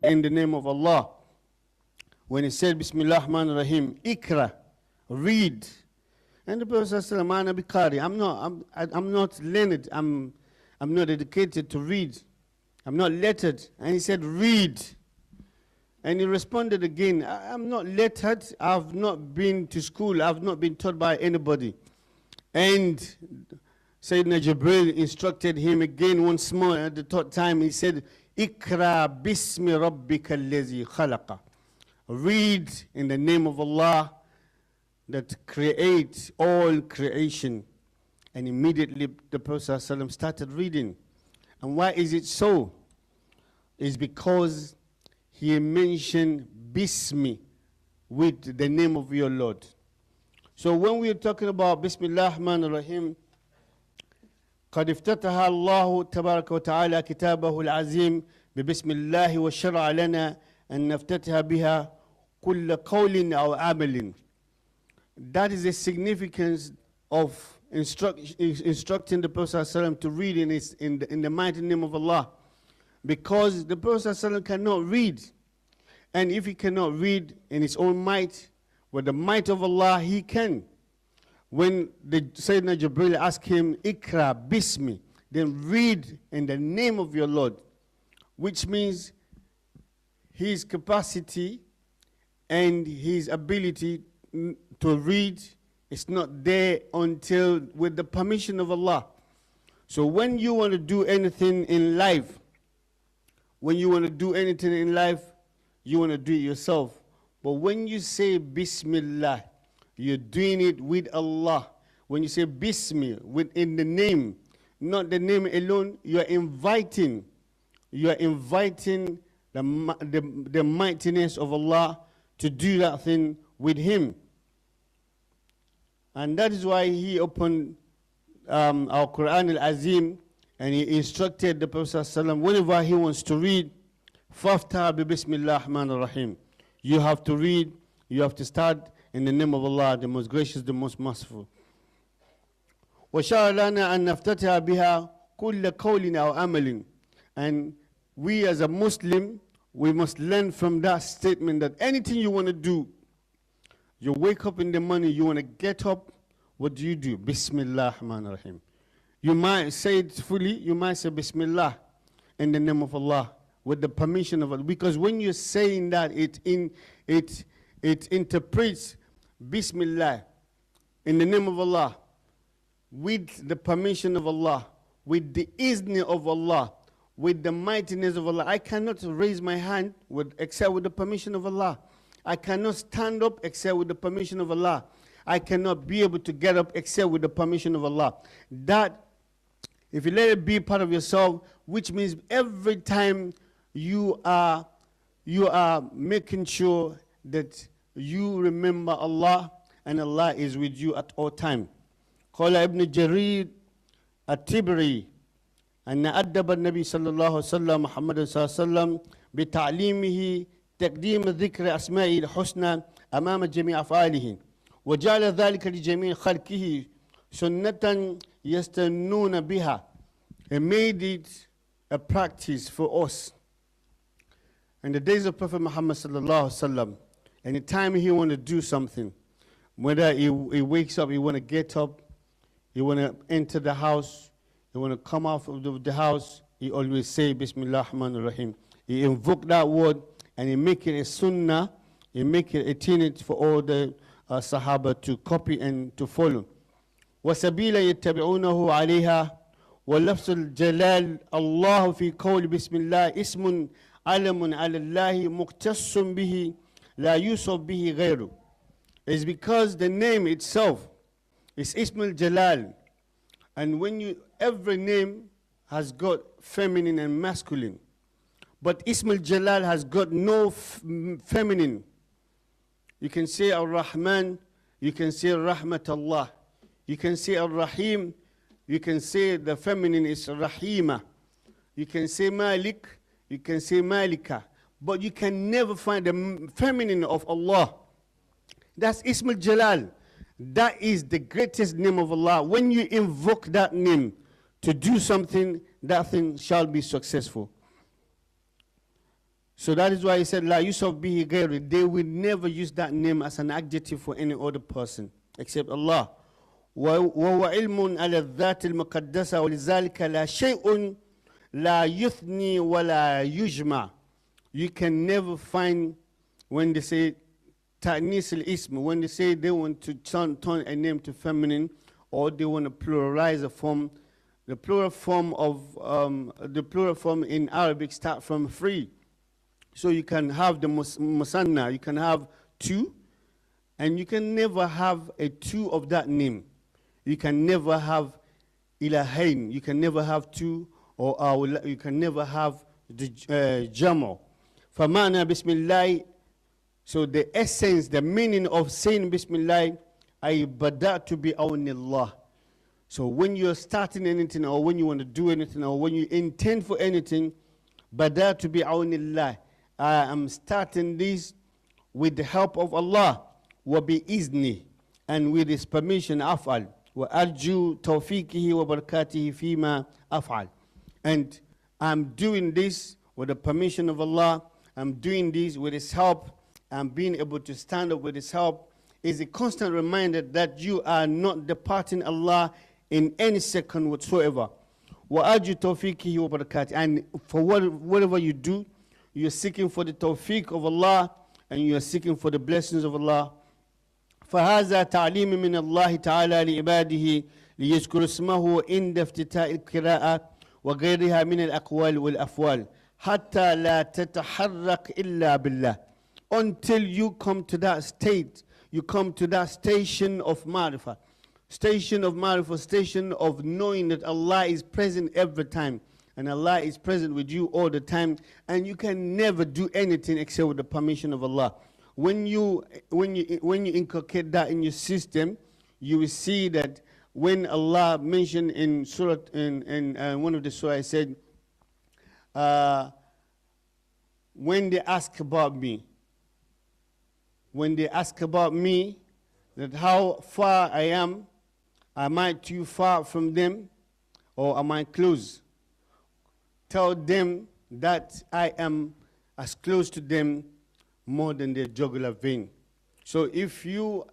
in the name of Allah. When he said, Bismillah ar-Rahman ar-Rahim, Ikra, read. And the Prophet said, Ana biqari, I'm not learned, I'm not educated to read. I'm not lettered. And he said, read. And he responded again, I'm not lettered, I've not been to school, I've not been taught by anybody. And Sayyidina Jibril instructed him again once more. At the third time he said, Ikra bismi rabbika allazi khalaqa. Read in the name of Allah that creates all creation. And immediately the Prophet ﷺ started reading. And why is it so? It's because he mentioned Bismi with the name of your Lord. So when we are talking about Bismillah ar-Rahman ar-Rahim, قد افتتح الله تبارك وتعالى كتابه العظيم ببسم الله وشرع لنا أن نفتتح بها كل قول أو عمل. That is the significance of instructing the Prophet ﷺ to read in the mighty name of Allah. Because the Prophet ﷺ cannot read. And if he cannot read in his own might, with the might of Allah, he can. When the Sayyidina Jibril asked him, Ikra bismi, then read in the name of your Lord, which means his capacity and his ability to read is not there until with the permission of Allah. So when you want to do anything in life, you want to do it yourself. But when you say Bismillah, you're doing it with Allah. When you say Bismi, within the name, not the name alone, you're inviting the mightiness of Allah to do that thing with him. And that is why he opened our Quran al-Azim and he instructed the Prophet ﷺ, whenever he wants to read, Faftah bi Bismillah ar-Rahman ar-Rahim. You have to read, you have to start in the name of Allah, the most gracious, the most merciful. وَشَرَ لَنَا أَن نَفْتَتِحَ بِهَا كُلَّ قَوْلٍ أَوْ عَمَلٍ. And we as a Muslim, we must learn from that statement that anything you want to do, you wake up in the morning, you want to get up, what do? Bismillah ar-Rahman ar-Rahim. You might say it fully, you might say Bismillah in the name of Allah, with the permission of Allah. Because when you're saying that, it interprets Bismillah in the name of Allah, with the permission of Allah, with the izni of Allah, with the mightiness of Allah. I cannot raise my hand except with the permission of Allah. I cannot stand up except with the permission of Allah. I cannot be able to get up except with the permission of Allah. That, if you let it be part of yourself, which means every time you are making sure that you remember Allah and Allah is with you at all time. قال ابن جرير التبري أن أدب النبي صلى الله عليه وسلم محمد صلى الله عليه وسلم بتعليمه تقديم ذكر أسمائه الحسنى أمام جميع أفعاله وجعل ذلك لجميع خلقه سنة يستنون بها. He made it a practice for us. In the days of Prophet Muhammad sallallahu alaihi wasallam, anytime he want to do something, whether he wakes up, he want to get up, he want to enter the house, he want to come out of the house, he always say Bismillah ar-Rahman ar-Rahim. He invoke that word and he make it a sunnah, he make it a tenet for all the Sahaba to copy and to follow. وَسَبِيلًا يَتَّبِعُونَهُ عَلَيْهَا وَلَفْظُ الْجَلَالِ اللَّهُ فِي قَوْلِ بِسْمِ اللَّهِ اسْمٌ عَلَمٌ عَلَى اللَّهِ مُقْتَصٌ بِهِ لَا يُوصَفْ بِهِ غَيْرُهُ. It's because the name itself is Ismul Jalal. And when every name has got feminine and masculine. But Ismul Jalal has got no feminine. You can say Ar-Rahman, you can say Rahmat Allah. You can say Ar-Rahim, you can say the feminine is Rahima. You can say Malik, you can say Malika. But you can never find the feminine of Allah. That's Ismul Jalal. That is the greatest name of Allah. When you invoke that name to do something, that thing shall be successful. So that is why he said, La Yusuf bihi ghayri. They will never use that name as an adjective for any other person except Allah. وهو علم على الذات المقدسة ولذلك لا شيء لا يثني ولا يجمع. You can never find, when they say ta'nis al-ism, when they say they want to turn a name to feminine, or they want to pluralize a form, the plural form in Arabic start from three. So you can have the musanna, you can have two, and you can never have a two of that name. You can never have ilahain, you can never have two, or you can never have the jamo. فَمَعْنَا Bismillah. So the essence, the meaning of saying Bismillah, ay bada'tu bi awnillah. So when you're starting anything, or when you want to do anything, or when you intend for anything, bada'tu bi awnillah. I am starting this with the help of Allah, wa bi izni, and with His permission, af'al. Wa arju tawfiqihi wa barakatihi fima af'al. And I'm doing this with the permission of Allah. I'm doing this with His help. I'm being able to stand up with His help. Is a constant reminder that you are not departing Allah in any second whatsoever. Wa arju tawfiqihi wa barakatihi. And for whatever you do, you're seeking for the tawfiq of Allah, and you're seeking for the blessings of Allah. فهذا تعليم من الله تعالى لعباده ليذكر اسمه عند افتتاح القراءة وغيرها من الأقوال والأفعال حتى لا تتحرك إلا بالله. Until you come to that state, you come to that station of ma'rifah, station of knowing that Allah is present every time, and Allah is present with you all the time, and you can never do anything except with the permission of Allah. When you inculcate that in your system, you will see that when Allah mentioned in Surah, in one of the surah, I said, when they ask about me, that how far I am I too far from them, or am I close? Tell them that I am as close to them more than their jugular vein. So if you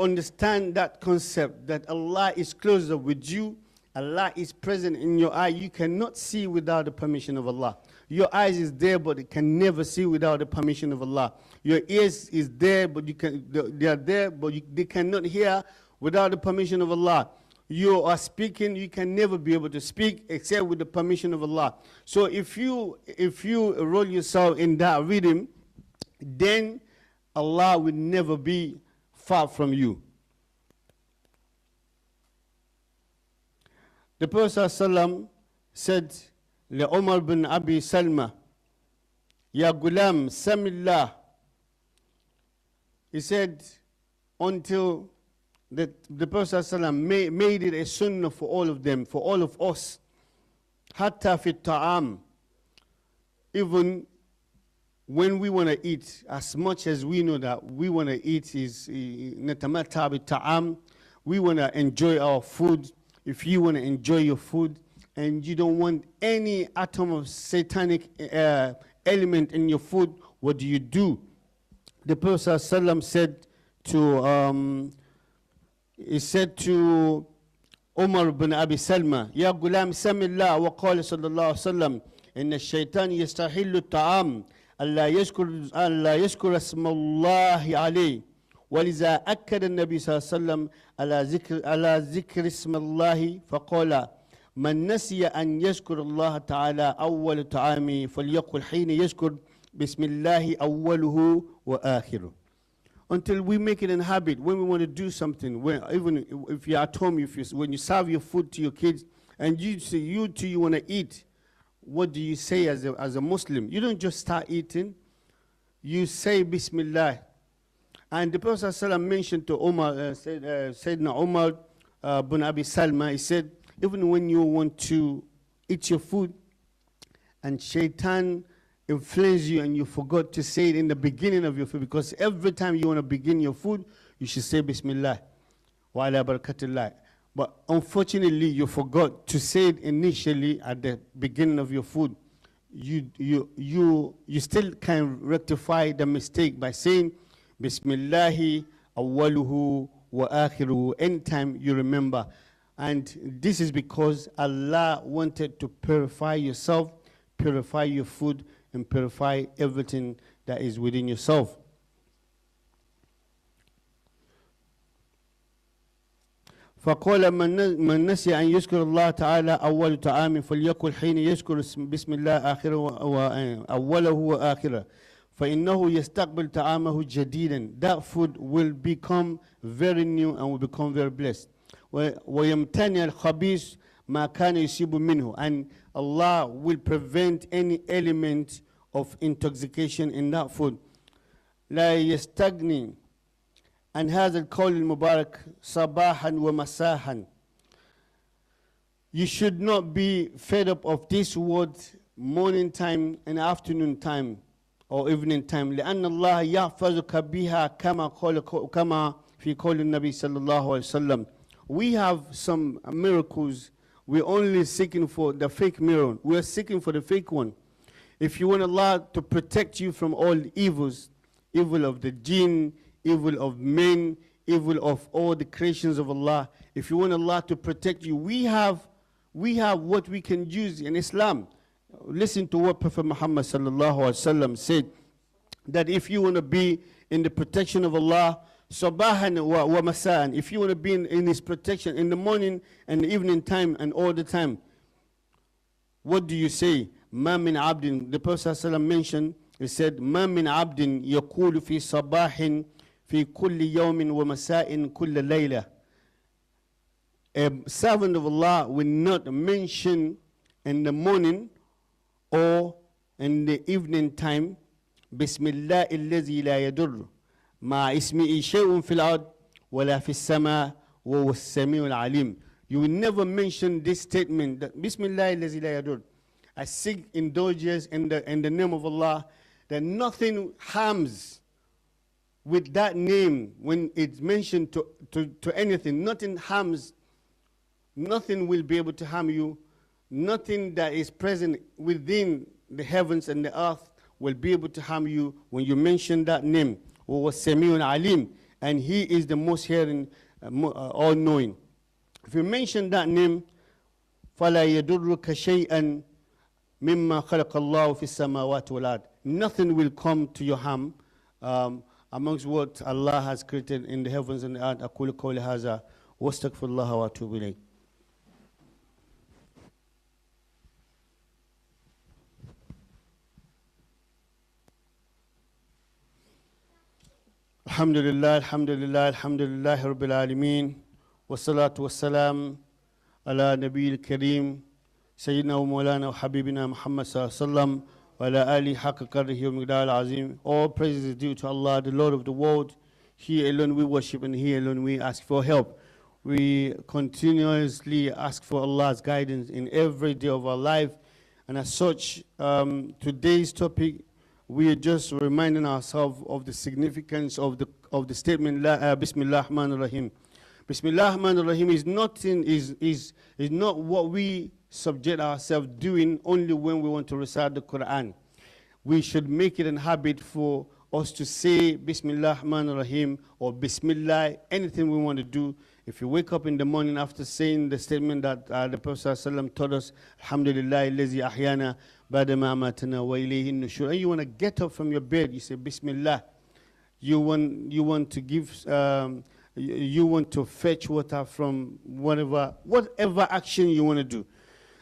understand that concept, that Allah is closer with you, Allah is present in your eye, you cannot see without the permission of Allah. Your eyes is there, but it can never see without the permission of Allah. Your ears is there, but they are there, but they cannot hear without the permission of Allah. You are speaking, you can never be able to speak except with the permission of Allah. So if you roll yourself in that rhythm, then Allah will never be far from you. The Prophet ﷺ said, Umar bin Abi Salma, Ya Gulam, Samillah. He said, until the Prophet ﷺ made it a sunnah for all of them, for all of us. Hatta fit ta'am. Even when we want to eat, as much as we know that we want to eat is natamatta bit ta'am, we want to enjoy our food. If you want to enjoy your food and you don't want any atom of satanic element in your food, what do? The Prophet ﷺ said to Umar bin Abi Salma, Ya Gulam Samillah, wa qala sallallahu alayhi wa sallam, inna shaitan yastahillu ta'am, alla yashkur asmallahi alayhi. ولذا أكد النبي صلى الله عليه وسلم على ذكر اسم الله فقال من نسي أن يذكر الله تعالى أول طعامه فليقل حين يذكر بسم الله أوله وآخره. Until we make it a habit, when we want to do something, even if you're at home, when you serve your food to your kids, and you want to eat, what do you say as a Muslim? You don't just start eating, you say Bismillah. And the Prophet ﷺ mentioned to Umar, Sayyidina Umar bin Abi Salma, he said, even when you want to eat your food and shaitan influences you and you forgot to say it in the beginning of your food, because every time you want to begin your food, you should say Bismillah wa ala barakatillah. But unfortunately, you forgot to say it initially at the beginning of your food. you still can rectify the mistake by saying Bismillahi awwaluhu wa akhiruhu anytime you remember. And this is because Allah wanted to purify yourself, purify your food, and purify everything that is within yourself. فقال من نسي أن يذكر الله تعالى أول طعام فليقل حين يذكر بسم الله آخره أوله وآخره فإنه يستقبل طعامه جديدا. That food will become very new and will become very blessed. ويمتنع الخبيث ما كان يصيب منه, and Allah will prevent any element of intoxication in that food. لا يستغني عن هذا القول المبارك صباحا ومساء. You should not be fed up of this word morning time and afternoon time or evening time. لأن الله يحفظك بها كما في قول النبي صلى الله عليه وسلم. We have some miracles. We're only seeking for the fake miracle. We're seeking for the fake one. If you want Allah to protect you from all evils, evil of the jinn, evil of men, evil of all the creations of Allah, if you want Allah to protect you, we have what we can use in Islam. Listen to what Prophet Muhammad sallallahu alaihi wasallam said, that if you want to be in the protection of Allah, sabahan wa masa'an, if you want to be in His protection in the morning and the evening time and all the time, what do you say? Ma min abdin, the Prophet sallallahu mentioned, he said, Ma min abdin yaqulu fi sabahin fi kulli yawmin wa masa'in kulla layla. A servant of Allah will not mention in the morning or in the evening time, Bismillah allazi la yadur ma ismi'i shay'un fil ard wala fis sama wa huwa as-sami'ul alim. You will never mention this statement that Bismillah allazi la yadur. I seek indulgence in the name of Allah, that nothing harms with that name when it's mentioned to anything. Nothing harms, nothing will be able to harm you. Nothing that is present within the heavens and the earth will be able to harm you when you mention that name. وَوَالسَّمِيعُ الْعَلِيمُ, and He is the most hearing, all-knowing. If you mention that name, فَلَا يَدُرُّكَ شَيْئًا مِمَّا خَلَقَ اللَّهُ فِي السَّمَاوَاتِ وَالْأَرْضِ. Nothing will come to your harm amongst what Allah has created in the heavens and the earth. أقول قولي هذا واستغفر الله وأتوب إليه. الحمد لله الحمد لله الحمد لله رب العالمين والصلاة والسلام على نبي الكريم سيدنا ومولانا وحبيبنا محمد صلى الله عليه وسلم وعلى آله حق قدره ومقداره العظيم. All praise is due to Allah, the Lord of the world. He alone we worship and He alone we ask for help. We continuously ask for Allah's guidance in every day of our life. And as such, today's topic, we are just reminding ourselves of the significance of the statement Bismillah ar-Rahman ar-Rahim. Bismillah ar-Rahman ar-Rahim is not what we subject ourselves doing only when we want to recite the Quran. We should make it a habit for us to say Bismillah ar-Rahman ar-Rahim or Bismillah, anything we want to do. If you wake up in the morning after saying the statement that the Prophet ﷺ taught us, Alhamdulillah allazi ahyana ba'da ma amatana wa ilayhi nushur, and you want to get up from your bed, you say Bismillah. You want to give, you want to fetch water from whatever action you want to do.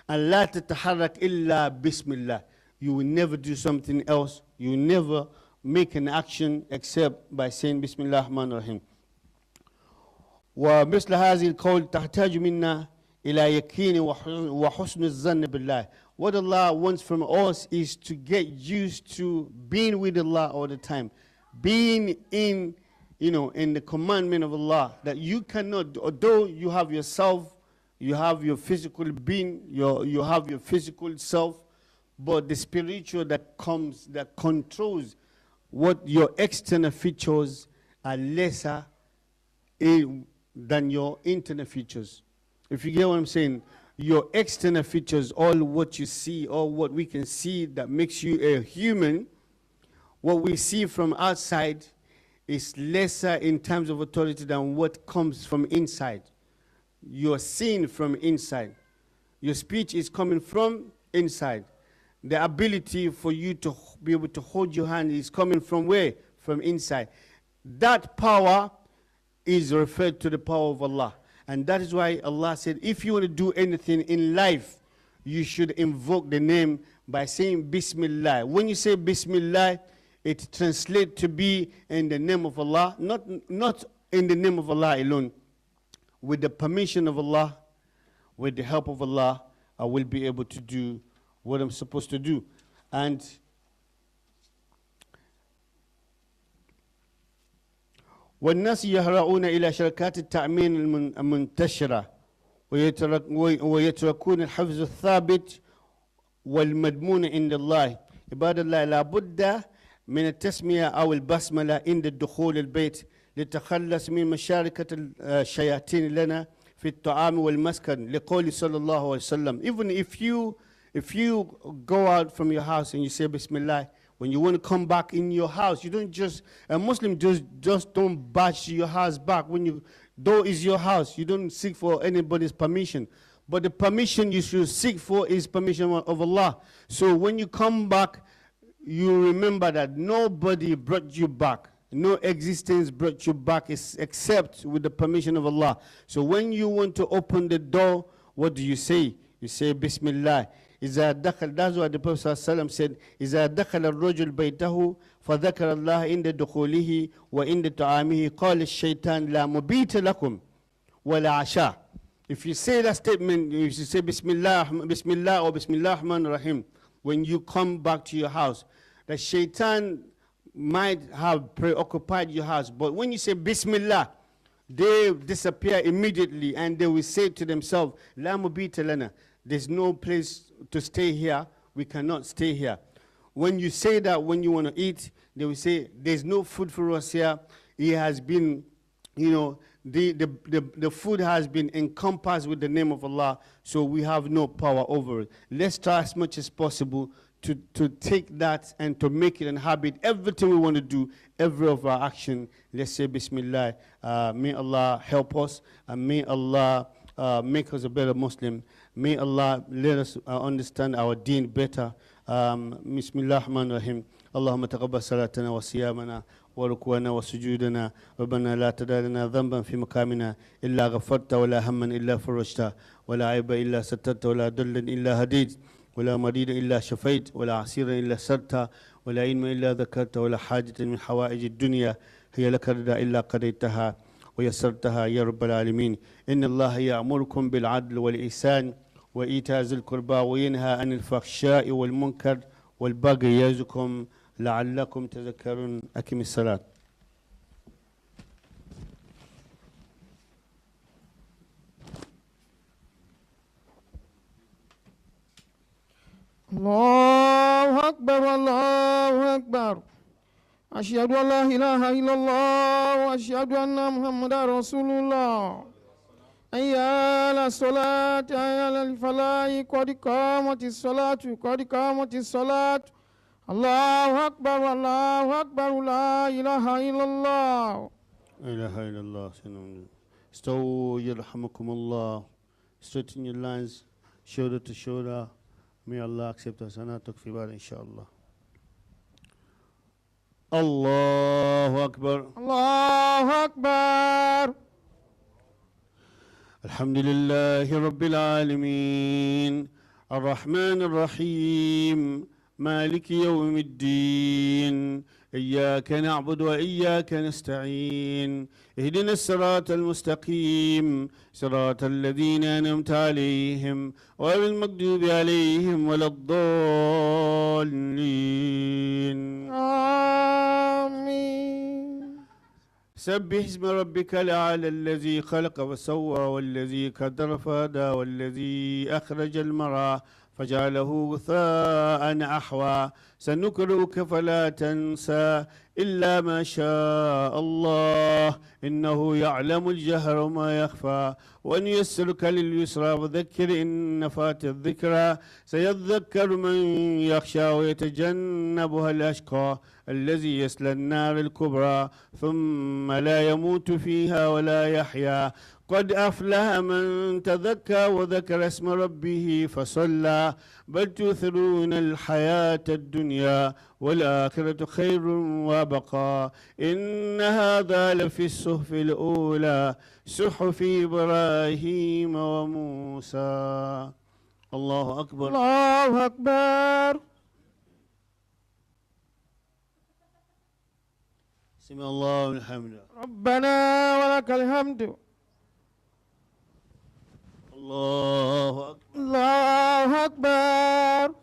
And la tataharrak illa Bismillah. You will never do something else. You will never make an action except by saying Bismillah ar-Rahman ar-Rahim. ومثل هذه القول تحتاج منا إلى يقين وحسن الظن بالله. What Allah wants from us is to get used to being with Allah all the time, being in the commandment of Allah, that you cannot, although you have yourself, you have your physical being, you have your physical self, but the spiritual that controls what your external features are lesser than your internal features. If you get what I'm saying, your external features, all what you see, all what we can see that makes you a human, what we see from outside is lesser in terms of authority than what comes from inside. You're seen from inside. Your speech is coming from inside. The ability for you to be able to hold your hand is coming from where? From inside. That power is referred to the power of Allah. And that is why Allah said, if you want to do anything in life, you should invoke the name by saying Bismillah. When you say Bismillah, it translates to be in the name of Allah, not in the name of Allah alone. With the permission of Allah, with the help of Allah, I will be able to do what I'm supposed to do. And والناس يهرعون إلى شركات التأمين المنتشرة ويتركون الحفظ الثابت والمضمون عند الله. عباد الله لابد من التسمية أو البسملة عند الدخول البيت للتخلص من مشاركة الشياطين لنا في الطعام والمسكن لقول صلى الله عليه وسلم. Even if you go out from your house and you say Bismillah, when you want to come back in your house, you don't just, a Muslim just don't bash your house back. Though is your house, you don't seek for anybody's permission. But the permission you should seek for is permission of Allah. So when you come back, you remember that nobody brought you back. No existence brought you back except with the permission of Allah. So when you want to open the door, what do you say? You say Bismillah. إذا دخل, that's what the Prophet ﷺ said, إذا دخل الرجل بيته فذكر الله عند دخوله وعند طعامه قال الشيطان لا مبيت لكم ولا عشاء. If you say that statement, if you say Bismillah or Bismillah Rahman Rahim, when you come back to your house, the shaitan might have preoccupied your house, but when you say Bismillah, they disappear immediately and they will say to themselves, La mubita lana, there's no place to stay here, we cannot stay here. When you say that when you want to eat, they will say, there's no food for us here. It has been, the food has been encompassed with the name of Allah, so we have no power over it. Let's try as much as possible to take that and to make it a habit. Everything we want to do, every of our action, let's say Bismillah. May Allah help us, and may Allah make us a better Muslim. May Allah let us understand our deen better. Bismillah ar-Rahman ar-Rahim. اللهم تقبل صلاتنا وصيامنا وركوعنا وسجودنا. ربنا لا تدع لنا ذنبا في مقامنا إلا غفرت ولا هما إلا فرجت ولا عيب إلا سترت ولا دلا إلا هديت ولا مريض إلا شفيت ولا عسيرا إلا سرت ولا علم إلا ذكرت ولا حاجة من حوائج الدنيا هي لك رضا إلا قضيتها ويسرتها يا رب العالمين. إن الله يأمركم بالعدل والإحسان وإيتاء ذي القربى وينهى عن الفحشاء والمنكر والبغي يعظكم لعلكم تذكرون. أقم الصلاة. الله أكبر الله أكبر أشهد أن لا إله إلا الله وأشهد أن محمدا رسول الله. حي على الصلاة حي على الفلاح قد قامت الصلاة قد قامت الصلاة. الله أكبر الله أكبر لا إله إلا الله. لا إله إلا الله. استووا يرحمكم الله. Straighten your lines, shoulder to shoulder. May Allah accept us and not talk about it, inshallah. Allahu Akbar. Allahu Akbar. Alhamdulillahi Rabbil Alameen. Ar-Rahman Ar-Rahim. مالك يوم الدين. إياك نعبد وإياك نستعين. اهدنا الصراط المستقيم صراط الذين أنعمت عليهم غير المغضوب عليهم ولا الضالين. آمين. سبح اسم ربك الأعلى الذي خلق وسوى والذي قدر فهدى والذي أخرج المرعى فجعله غثاء أحوى سنقرئك فلا تنسى إلا ما شاء الله إنه يعلم الجهر وما يخفى ونيسرك لليسرى وذكر إن نفات الذكرى سيذكر من يخشى ويتجنبها الأشقى الذي يصلى النار الكبرى ثم لا يموت فيها ولا يحيا قد أفلح من تذكى وذكر اسم ربه فصلى بل تؤثرون الحياة الدنيا والآخرة خير وأبقى إن هذا لفي الصحف الأولى صحف إبراهيم وموسى. الله أكبر. الله أكبر. سمع الله من حمده. ربنا ولك الحمد. الله أكبر. الله أكبر.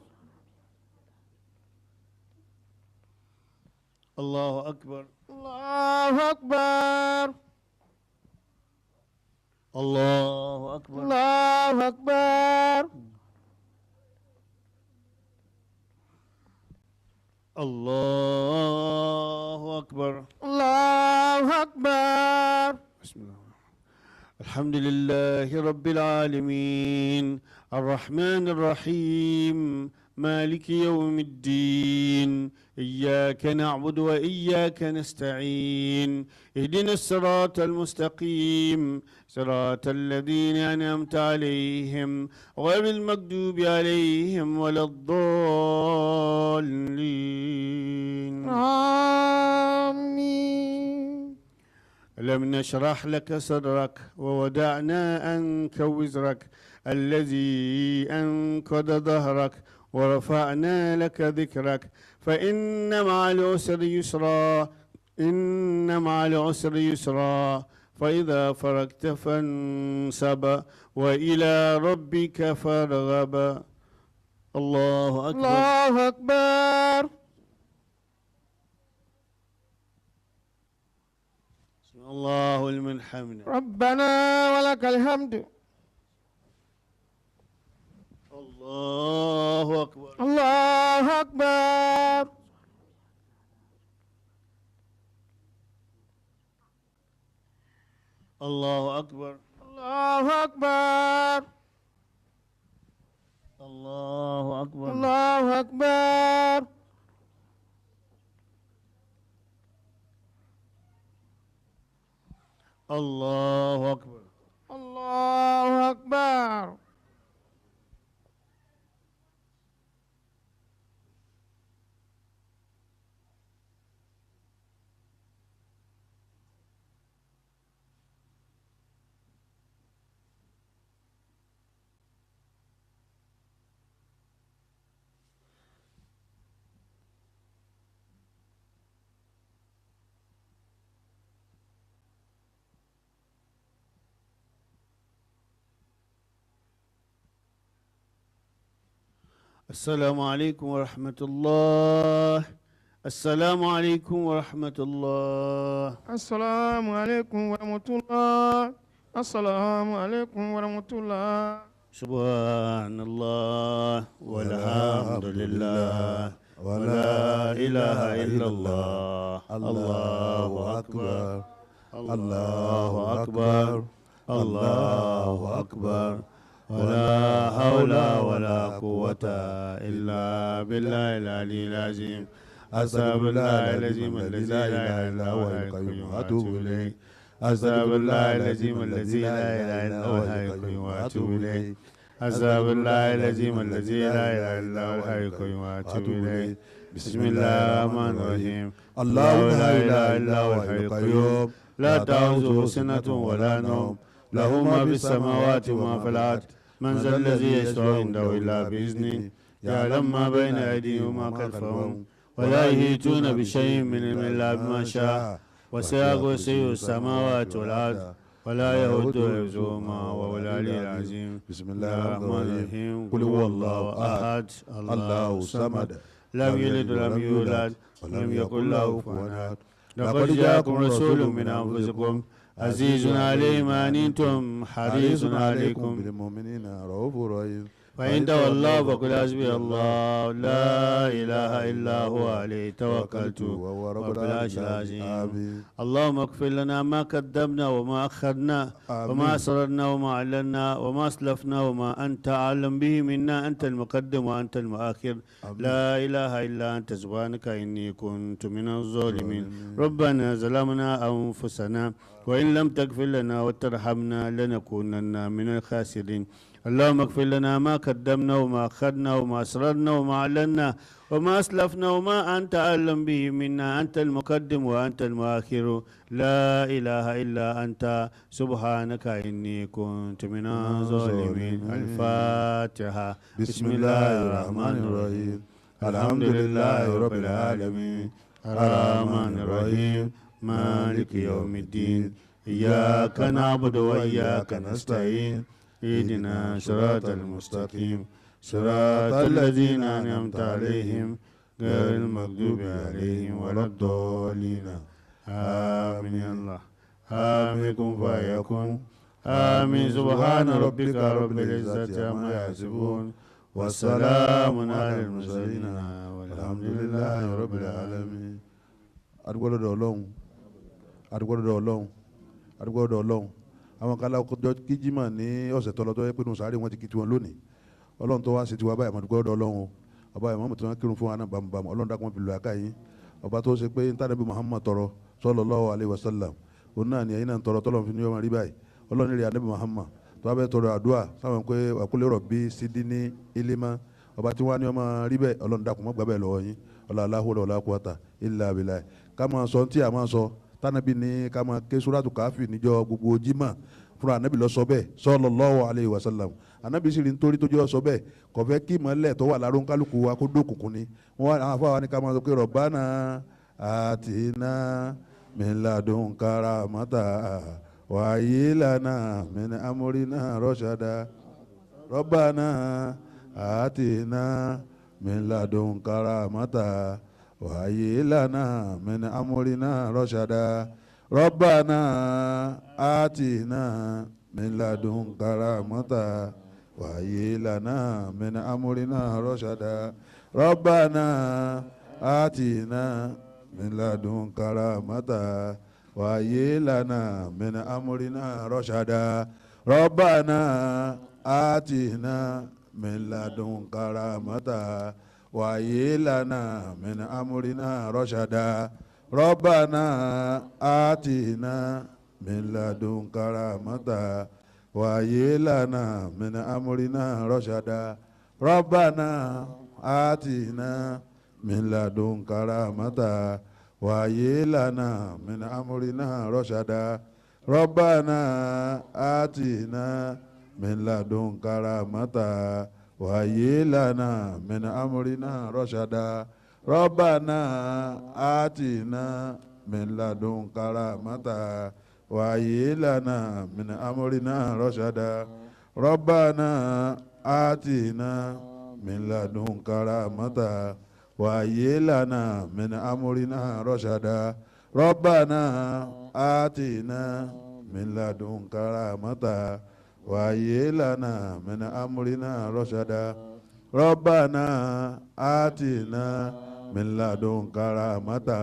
الله أكبر. الله أكبر. الله أكبر. الله أكبر. الله أكبر. الله أكبر. بسم الله. الحمد لله رب العالمين الرحمن الرحيم مالك يوم الدين إياك نعبد وإياك نستعين اهدنا الصراط المستقيم صراط الذين أنعمت عليهم غير المغضوب عليهم ولا الضالين. آمين. ألم نشرح لك صدرك ووضعنا عنك وزرك الذي أنقض ظهرك ورفعنا لك ذكرك فإن مع العسر يسرا إن مع العسر يسرا فإذا فرغت فانصب وإلى ربك فارغب. الله أكبر. الله أكبر. الله لمن حمده. ربنا ولك الحمد. الله أكبر. الله أكبر. الله أكبر. الله أكبر. الله أكبر. الله أكبر. الله أكبر. الله أكبر. السلام عليكم ورحمة الله. السلام عليكم ورحمة الله. السلام عليكم ورحمة الله. السلام عليكم ورحمة الله. سبحان الله والحمد لله ولا إله إلا الله. الله أكبر. الله أكبر. الله أكبر. ولا حول ولا قوة إلا بالله العلي العظيم. أستغفر الله العظيم الذي لا إله إلا هو القيوم وأتوب إليه. أستغفر الله العظيم الذي لا إله إلا هو القيوم وأتوب إليه. أستغفر الله العظيم الذي لا إله إلا هو القيوم وأتوب إليه. بسم الله الرحمن الرحيم. الله لا إله إلا هو الحي القيوم لا تأخذه سنة ولا نوم له ما في السماوات وما في الأرض من ذا الذي يشفع عنده إلا بإذنه يعلم ما بين أيديهم وما خلفهم ولا يحيطون بشيء من علمه إلا بما شاء وسع كرسيه السماوات والأرض ولا يؤوده حفظهما وهو العلي العظيم. بسم الله الرحمن الرحيم. قل هو الله أحد الله الصمد لم يلد ولم يولد ولم يكن له كفوا أحد. لقد جاءكم رسول من أنفسكم عزيز عليه ما عنتم حريص عليكم بالمؤمنين رؤوف رحيم. فإن تولوا فقل حسبي الله لا إله إلا هو عليه توكلت وهو رب رب العرش العالمين. العظيم. آمين. اللهم اغفر لنا ما قدمنا وما أخرنا وما آمين. أسررنا وما أعلنا وما أسلفنا وما أنت أعلم به منا. أنت المقدم وأنت المؤخر. آمين. لا إله إلا أنت سبحانك إني كنت من الظالمين. ربنا ظلمنا أنفسنا وإن لم تغفر لنا وترحمنا لنكونن من الخاسرين. اللهم اغفر لنا ما قدمنا وما أخرنا وما أسررنا وما أعلنا وما أسلفنا وما أنت أعلم به منا. أنت المقدم وأنت المؤخر. لا إله إلا أنت سبحانك إني كنت من الظالمين. الفاتحة. بسم الله الرحمن الرحيم. الحمد لله رب العالمين الرحمن الرحيم مالك يوم الدين إياك نعبد وإياك نستعين اهدنا صراط المستقيم صراط الذين أنعمت عليهم غير المغضوب عليهم ولا الضالين. آمين يا الله. آمين كن فيكون. آمين. سبحان ربك رب العزة عما يصفون والسلام على المرسلين والحمد لله رب العالمين. adúgbò lọ́dọ̀ Ọlọ́run, adúgbò lọ́dọ̀ Ọlọ́run, adúgbò lọ́dọ̀ Ọlọ́run. àwọn kan lákòjọ kíjímà ní ọ̀sẹ̀ tó lọ tó yẹ pé nù sáré wọn ti kí tiwọn lónìí. Ọlọ́run tó wá sí tiwa báyìí àmàdúgbò lọ́dọ̀ Ọlọ́run o. ọba ìmọ̀mù tí wọ́n kírun fún wa náà bàmùbàmù. Ọlọ́run dákun fi lù àká yín. ọba tó ṣe pé ntànàbí Muhammad tọrọ sallallahu alaihi wasallam òun náà ni ẹ̀yin náà tọrọ tọ́lọ́run fi ní ọmọ rí báyìí. Ọlọ́run rẹ̀ ànábì Muhammad tó wá bẹ́ tọrọ àdúrà sáwọn pé wàkúlẹ̀ rọ̀bì sídìní ilima. ọba tí wọ́n á ní ọmọ rí bẹ́ẹ̀ Ọlọ́run dákun mọ́ gbàbẹ́ lọ́wọ́ yín. la hawla wala quwwata illa billah. ká máa sọ tí a máa sọ tánàbí ní ká máa ké suratu káfí níjọ́ gbogbo jímà fúnra anabi lọ sọ bẹ́ẹ̀ sallallahu alayhi wa sallam. anabi sì rí nítorí tó jẹ́ sọ bẹ́ẹ̀ kò fẹ́ kí ìmọ̀lẹ̀ tó wà láró kálukú wa kó dókùnkùn ni. wọ́n àwọn afáwa ní ká máa sọ pé rabbana atina min ladunka rahmatan wa hayyi lana min amrina rashada. rabbana atina min ladunka rahmatan wa hayyi lana min amrina rashada. ربنا آتنا من لدنك رحمة وهيئ لنا من أمرنا رشدا. ربنا آتنا من لدنك رحمة وهيئ لنا من أمرنا رشدا. ربنا آتنا من لدنك رحمة وهيئ لنا من أمرنا رشدا. ربنا آتنا من لدنك رحمة وهيئ لنا من أمرنا رشدا. ربنا آتنا من لدنك رحمة وهيئ لنا من أمرنا رشدا. ربنا آتنا من لدنك رحمة وهيئ لنا من أمرنا رشدا. ربنا آتنا من لدنك رحمة وهيئ لنا من أمرنا رشدا. ربنا آتنا من لدنك رحمة وهيئ لنا من أمرنا رشدا. ربنا آتنا من لدنك رحمة وهيئ لنا من أمرنا رشدا. ربنا آتنا من لدنك رحمة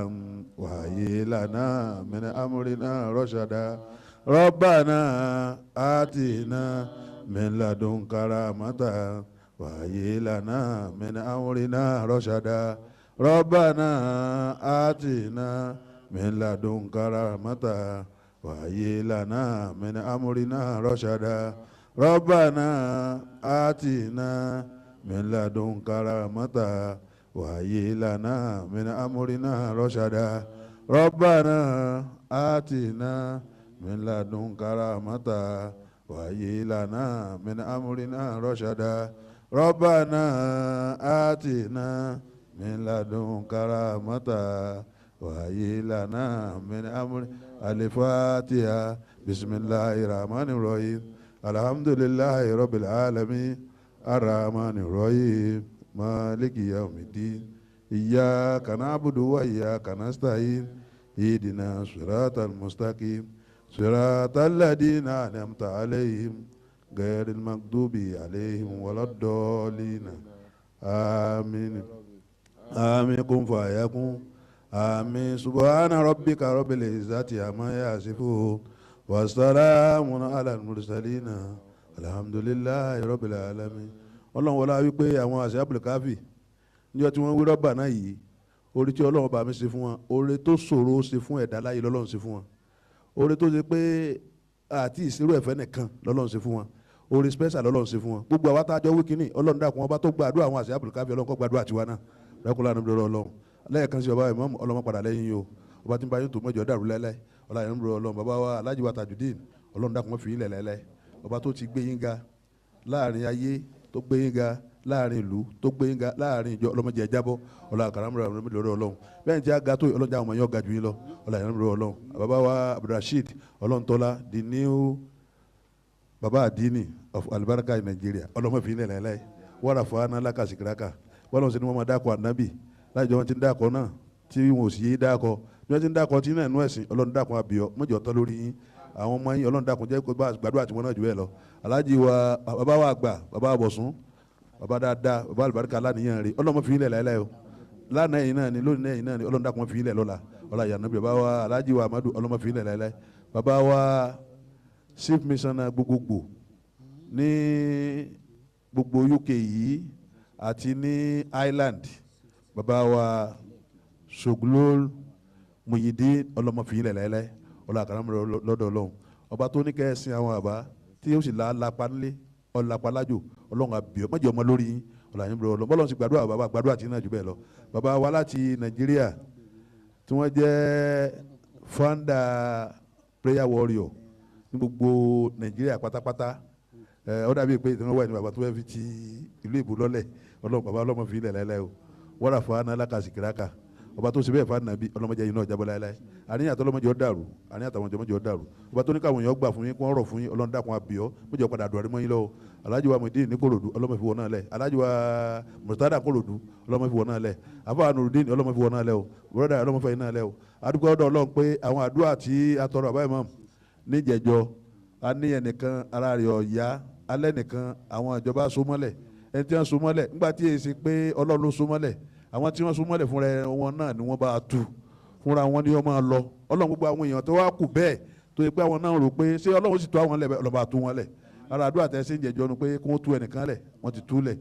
وهيئ لنا من أمرنا رشدا. ربنا آتنا من لدنك رحمة وهيئ لنا من أمرنا رشدا. ربنا آتنا من لدنك رحمة وهيئ لنا من أمرنا رشدا. ربنا آتنا من لدنك رحمة وهيئ لنا من أمرنا رشدا. ربنا آتنا من لدنك رحمة وهيئ لنا من أمرنا رشدا. ربنا آتنا من لدنك رحمة وهيئ لنا من أمرنا. الفاتحة. بسم الله الرحمن الرحيم. الحمد لله رب العالمين الرحمن الرحيم مالك يوم الدين إياك نعبد وإياك نستعين اهدنا صراط المستقيم صراط الذين أنعمت عليهم غير المغضوب عليهم ولا الضالين آمين آمين كن فيكون آمين سبحان ربك رب العزة عما يصفون والسلام على المرسلين الحمد لله رب العالمين. Ọlọ́run wọlá wípé àwọn Ashabul Kahfi níjọ́ tí wọ́n wí rọ́bà náà yìí orí tí Ọlọ́run bá mi ṣe fún wọn oore tó ṣòro ṣe fún ẹ̀dá láyé lọ́lọ́run ṣe fún wọn oore tó ṣe pé àti ìṣirò ẹ̀fẹ́ nìkan lọ́lọ́run ṣe fún wọn oore special lọ́lọ́run ṣe fún wọn gbogbo àwọn àtàjọ wíkíní Ọlọ́run dákun ọba tó gbàdúrà àwọn Ashabul Kahfi Ọlọ́run kó gbàdúrà tiwa náà rẹ́kúnlá ní bẹ̀rẹ̀ Ọlọ́run lẹ́ẹ̀kan sí bàbá ìmáàmù ọlọ́mọ padà lẹ́yìn yìí o ọba tí ń bá yín tó mọ́jọ́ dàrú lẹ́lẹ́ ọlọ́run ní bẹ̀rẹ̀ Ọlọ́run bàbá wa Alhaji wa Tajudeen Ọlọ́run dákun mọ́ fi yín lẹ́lẹ́ ọba tó ti gbé yín ga láàrin ayé tó gbé yín ga láàrin ìlú tó gbé yín ga láàrin ìjọ ọlọ́mọdé ẹ̀jábọ́ ọlọ́run kàrámùrà lórí Ọlọ́run bẹ́ẹ̀ tí a ga tó ọlọ́run jáwọn ọmọ yóò ga jù yín lọ ọlọ́run ní bẹ̀rẹ̀ Ọlọ́run bàbá wa Abdulrasheed Ọlọ́runtọ́lá the new baba adini of Albarka in Nigeria ọlọ́mọ fi yín lẹ́lẹ́ wàrà fún aná lákàsìkìrákà bọ́lá ọ̀sẹ̀ ni wọ́n máa dákọ̀ ànábì láìjọ wọn ti ń dákọ̀ náà tí wọn ò sì yé dákọ̀ bí wọ́n ti ń dákọ̀ tí náà nú ẹ̀sìn Ọlọ́run dákọ̀ àbíọ́ mọ́jọ́ tán lórí yín àwọn ọmọ yín Ọlọ́run dákọ̀ jẹ́ gbàdúrà tí wọ́n náà jù bẹ́ẹ̀ lọ Alhaji wa bàbá wa àgbà bàbá Bọ̀sún bàbá dáadáa bàbá àlùbáríkà lánìyàn rẹ̀ Ọlọ́run fi ilẹ̀ láìláì o lánàá yìí náà ni lónìí náà yìí náà ni Ọlọ́run dákọ̀ fi ilẹ̀ lọ́la ọlá ìyànàbí bàbá wa Alhaji wa Amadu Ọlọ́run fi ilẹ̀ láìláì bàbá wa chief missioner gbogbogbò ní gbogbo UK yìí àti ní Ireland bàbá wa Soglol Muyideen ọlọ́mọ fi ilẹ̀ lẹ́lẹ́ ọlọ́ àkàràmọ́rẹ́ lọ́dọ̀ Ọlọ́run ọba tó ní kẹ́sìn àwọn àbá tí yóò sì lápá nílé ọlápá lájò Ọlọ́run àbíọ́ mọ́jọ́ ọmọ lórí yín ọlọ́yìnbó Ọlọ́run bọ́lọ́run sì gbàdúrà bàbá gbàdúrà tí náà jù bẹ́ẹ̀ lọ bàbá wa láti Nàìjíríà tí wọ́n jẹ́ founder prayer warrior ní gbogbo Nàìjíríà pátápátá ó dàbí pé ìtàn wà ní bàbá tó fẹ́ fi ti ìlú ìbò lọ́lẹ̀ Ọlọ́run bàbá ọlọ́mọ fi ilẹ̀ lẹ́lẹ́ o wọ́n rà fún aná lákàsìkìrákà ọba tó ṣe bẹ́ẹ̀ fún ànábì ọlọ́mọdé yìí náà jábọ́ láéláé àníyàn àtọ́lọ́mọdé ọ̀ dàrú àníyàn àtàwọn ọjọ́mọdé ọ̀ dàrú ọba tó ní káwọn èèyàn gbà fún yín kó ọ̀rọ̀ fún yín Ọlọ́run dákun àbíọ́ méjì padà dùn àrímọ́ yín lọ́wọ́ Alhaji wa Muyideen ní Kòròdú ọlọ́mọ fi wọ́n náà lẹ̀ Alhaji wa Murtada Kòròdú ọlọ́mọ fi wọ́n náà lẹ̀ Afa Nurudeen ọlọ́mọ fi wọ́n náà lẹ̀ o broda ọlọ́mọ fi wọ́n náà lẹ̀ o adúgbò ọ̀dọ̀ Ọlọ́run pé àwọn àdúrà tí atọrọ àbáyé mọ́ níjẹ̀jọ́ àníyàn nìkan ara rẹ̀ ọ̀yá alẹ́ nìkan àwọn ìjọba sọmọ́lẹ̀ ẹni tí wọ́n sọmọ́lẹ̀ nígbà tí èsì pé Ọlọ́run ló sọmọ́lẹ̀ àwọn tí wọ́n sọmọ́lẹ̀ fúnra wọn náà ni wọ́n bá a tu fúnra wọn ni wọ́n máa lọ Ọlọ́run gbogbo àwọn èèyàn tó wá kù bẹ́ẹ̀ tó yẹ pé àwọn náà rò pé ṣé Ọlọ́run sì tú àwọn lẹ̀ lọ́ba tú wọn lẹ̀ ara àdúrà tẹ̀ sí ń jẹjọ́ nu pé kí wọ́n tú ẹnìkan lẹ̀ wọ́n ti tú lẹ̀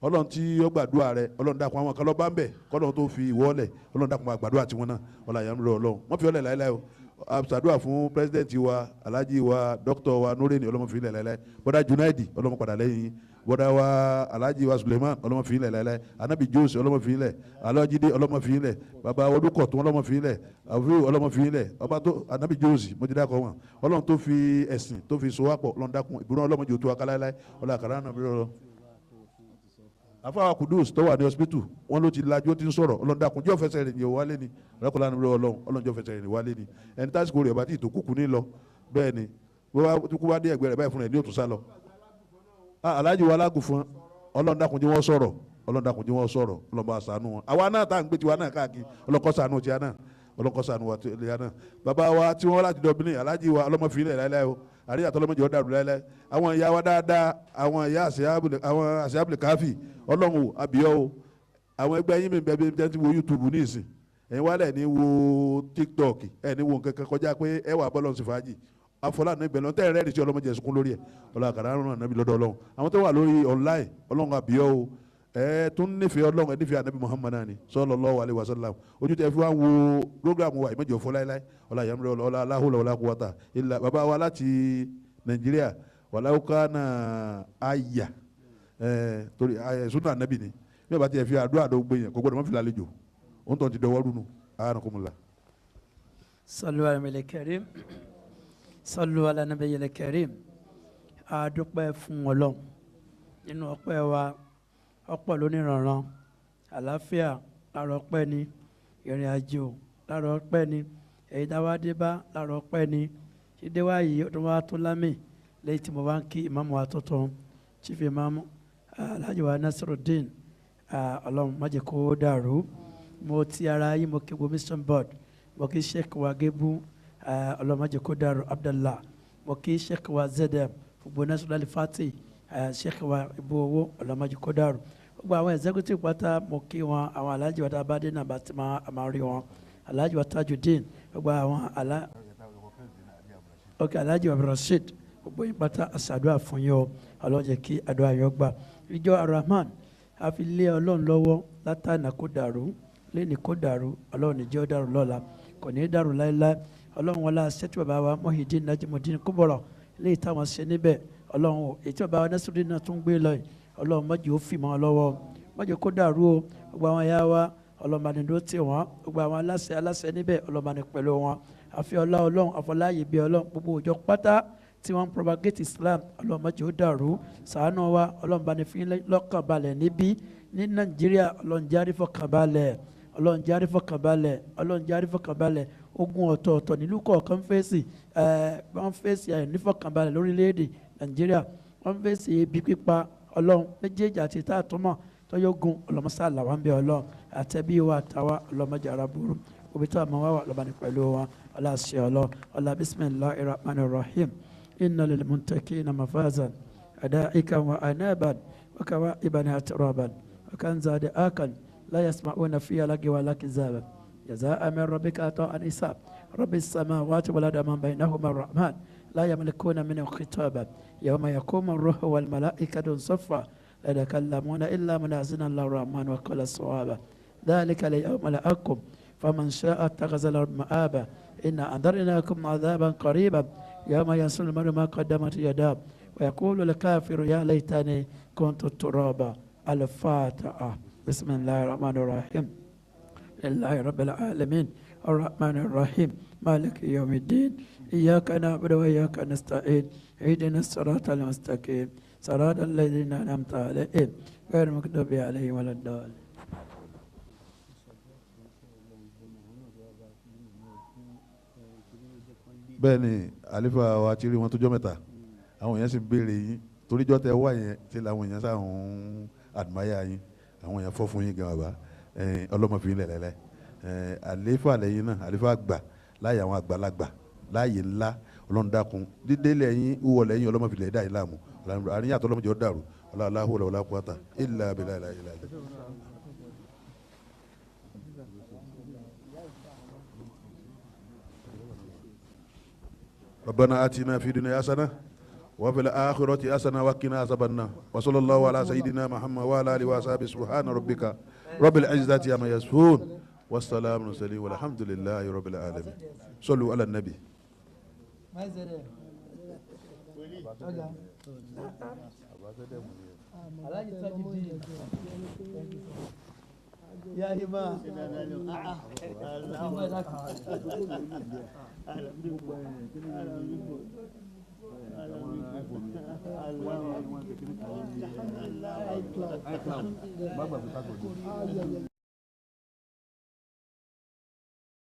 Ọlọ́run tí ó gbàdúrà rẹ Ọlọ́run dákun àwọn kan lọ bá ń bẹ̀ kọ́lọ́run tó fi ìwọ́lẹ̀ Ọlọ́run dákun gbàdúrà tiwọn náà Ọlọ́run wọ́n fi ọlẹ̀ láéláé o àṣàdúrà fún president wa Alhaji wa doctor wa Nureni ọlọ́mọ fi ilẹ̀ lẹ́lẹ́ bọ́dà Junaidi ọlọ́mọ padà lẹ́yìn bọ́dà wa Alhaji wa Suleiman ọlọ́mọ fi ilẹ̀ lẹ́lẹ́ Anabi Jose ọlọ́mọ fi ilẹ̀ Alajide ọlọ́mọ fi ilẹ̀ baba Olùkọ̀tún ọlọ́mọ fi ilẹ̀ Afiu ọlọ́mọ fi ilẹ̀ ọba tó Anabi Jose mọ́jídá kọ́ wọn Ọlọ́run tó fi ẹ̀sìn tó fi so wápọ̀ Ọlọ́run dákun ìgbóná ọlọ́mọ jò tó akáláyé ọlọ́run àkàrà náà bí lọ́rọ́ afa Kudus tó wà ní hospital wọn ló ti lajú ó ti ń sọ̀rọ̀ Ọlọ́run dákun jọ́ fẹsẹ̀ rìn yóò wálé ni ọlọ́kọ̀ọ́lá ni Ọlọ́run jọ́ fẹsẹ̀ rìn wálé ni ẹni tásìkò rẹ̀ bá ti tó kúkú ní lọ bẹ́ẹ̀ ni kúkú bá dé ẹgbẹ́ rẹ̀ báyìí fún rẹ̀ ní òtún sá lọ. Alhaji wa alágùn fún Ọlọ́run dákun jí wọ́n sọ̀rọ̀ Ọlọ́run dákun jí wọ́n sọ̀rọ̀ Ọlọ́run bá ṣàánú wọn àwa náà tá à ń gbé tiwa náà káàkiri Ọlọ́run ṣàánú tiwa náà Ọlọ́run ṣàánú wa tiwa náà bàbá wa tí wọ́n láti Dublin Alhaji wa ọlọ́mọ fi ilẹ̀ láéláé o àríyá tọ́lọ́mọdé ọ̀dà rú láéláé àwọn ìyá wa dáadáa àwọn ìyá Ashabul Kahfi Ọlọ́run àbíọ́ o àwọn ẹgbẹ́ yín mi bẹ́ẹ̀ bí ti wo YouTube ní ìsìn ẹ̀yin wálẹ̀ ní wo TikTok ẹ̀ ní wo nǹkan kan kọjá pé ẹ wà bọ́lọ̀ sí fàájì afọlá ní ìbẹ̀lẹ̀ tẹ́ ẹ̀rẹ́ ìdíṣẹ́ ọlọ́mọdé ẹ̀sùnkún lórí ẹ̀ Ọlọ́run àkàrà rán ànábì lọ́dọ̀ Ọlọ́run àwọn tó wà lórí online Ọlọ́run àbíọ́ o ẹ tún nífẹ̀ẹ́ Ọlọ́run ẹ nífẹ̀ẹ́ ànábì Muhammad náà ni sallallahu alaihi wasallam ojú tẹ fi wá wo program wa ìmọ̀jọ fún láíláí ọlá aláhùlà ọlá quwwata illa bàbá wa láti Nàìjíríà walau kana àyà torí sunna ànábì ni bí wọ́n bá ti fi àdúrà àdó gbé yẹn kò gbọ́dọ̀ mọ́ fi lálejò ó ń tọ́ ti dọwọ́ dùnú anakumula. Sallu ala nabiyil karim sallu ala nabiyil karim a dúpẹ́ fún Ọlọ́run nínú ọpẹ́ wa ọ̀pọ̀ lóníranran àlàáfíà lára ọpẹ́ ni ìrìn àjò lára ọpẹ́ ni èyí dáwádé bá lára ọpẹ́ ni ṣídé wá yìí ó tún wá tó lámì lẹ́yìn tí mo bá ń kí ìmáàmù wa tuntun chief imam Alhaji wa Nasiruddin Ọlọ́run má jẹ́ kó dàrú mo ti ara yín mo kí gbogbo mission board mo kí sheikh wa Gebu ọlọ́mọdé kó dàrú Abdallah mo kí sheikh wa zedem gbogbo national fati sheikh wa ibo owó ọlọ́mọdé kó dàrú gbogbo àwọn executive pátá mo kí wọn àwọn alhaji wa tabade náà bá ti máa rí wọn alhaji wa tajudeen gbogbo àwọn alhaji wa Rashid gbogbo yín pátá àṣàdúrà fún yín o ọlọ́run jẹ́ kí àdúrà yín gbà ìjọ Arahman a fi lé ọlọ́run lọ́wọ́ látànà kó dàrú lẹ́ni kó dàrú ọlọ́run níjẹ́ ó dàrú lọ́la kò ní í dàrú láéláé ọlọ́run wọlé aṣẹ́tí bàbá wa Muhyiddin Najimudeen Kubra léyìí táwọn ṣe níbẹ̀ ọlọ́run ètí bàbá wa Nasiruddin náà tún gbé lọ yìí ọlọ́run mọ́jì ó fì mọ́ ọ lọ́wọ́ mọ́jì kó dàrú o gbogbo àwọn ya wa ọlọ́mọdé ló tì wọ́n gbogbo àwọn aláṣẹ níbẹ̀ ọlọ́mọdé pẹ̀lú wọn àfi ọlá ọlọ́run àfọláyè bí ọlọ́run gbogbo òjò pátá tí wọ́n ń propagate Islam ọlọ́run mọ́jì ó dàrú ṣàánú wa ọlọ́run bá ní fi lọ́kàn balẹ̀ níbí ní Nàìjíríà ọlọ́run járí fọkàn balẹ̀ ọlọ́run járí fọkàn balẹ̀ ọlọ́run járí fọkàn balẹ̀ ogun ọ̀tọ̀ọ̀tọ̀ nílùú kọ̀ọ̀kan fèsì wọ́n fèsì àìnífọkànbalẹ̀ lórílẹ̀‐èdè Nàìjíríà wọ́n fèsì ebi pípa ọlọ́run méjèèjì àti tá a tún mọ̀ tọ́yọ́gun ọlọ́mọsálà wà ń bẹ ọlọ́run àtẹ̀bí wa àtàwa ọlọ́mọdé ara burú òbí tó àmọ́ wà lọ́bàní pẹ̀lú wọn ọlọ́àṣẹ ọlọ́ bismillahir rahmanir rahim inna lil muttaqina mafazan adaika wa anaban wa kawaiban atraban wa kanza da'akan la yasma'una fiha lagwa wala kizaba جزاء من ربك عطاء حساب رب السماوات والأرض من بينهما الرحمن لا يملكون منه خطابا يوم يقوم الروح والملائكة صفا لا يتكلمون إلا من أذن الله الرحمن وقال الصواب ذلك اليوم لأكم فمن شاء اتخذ له مآبا إن أنذرناكم عذابا قريبا يوم ينصر المرء ما قدمت يداه ويقول الكافر يا ليتني كنت ترابا الفاتحة بسم الله الرحمن الرحيم لله رب العالمين الرحمن الرحيم مالك يوم الدين إياك نعبد وإياك نستعين اهدنا الصراط المستقيم صراط الذين أنعمت عليهم غير المغضوب عليهم ولا الضالين. bẹ́ẹ̀ni àlefa wa ti rí wọn tó jọ mẹ́ta àwọn èèyàn sì ń béèrè yín toríjọ́ tẹ wá yẹn tí làwọn èèyàn sáà ń àdùmáyà yín àwọn èèyàn fọ́ fún yín gan bàbá ọlọ́mọfin lẹ̀lẹ́lẹ́ àlefa lẹ́yìn náà àlefa gbà láàyè àwọn àgbàlagbà láàyè ńlá ọlọ́ndàkùn dídé lẹ́yìn wúwọ lẹ́yìn ọlọ́mọfin lẹ́yìn dáyìí láàmú àríyàn àti ọlọ́mọdé ọ̀dàrú ọlọ́láhùn wala quwwata illa billahi ilà. ربنا آتنا في الدنيا حسنة وفي الآخرة حسنة وقنا عذاب النار وصلى الله على سيدنا محمد وعلى آله وصحبه سبحان ربك رب العزة عما يصفون والسلام على المرسلين والحمد لله رب العالمين صلوا على النبي. يا هبة الله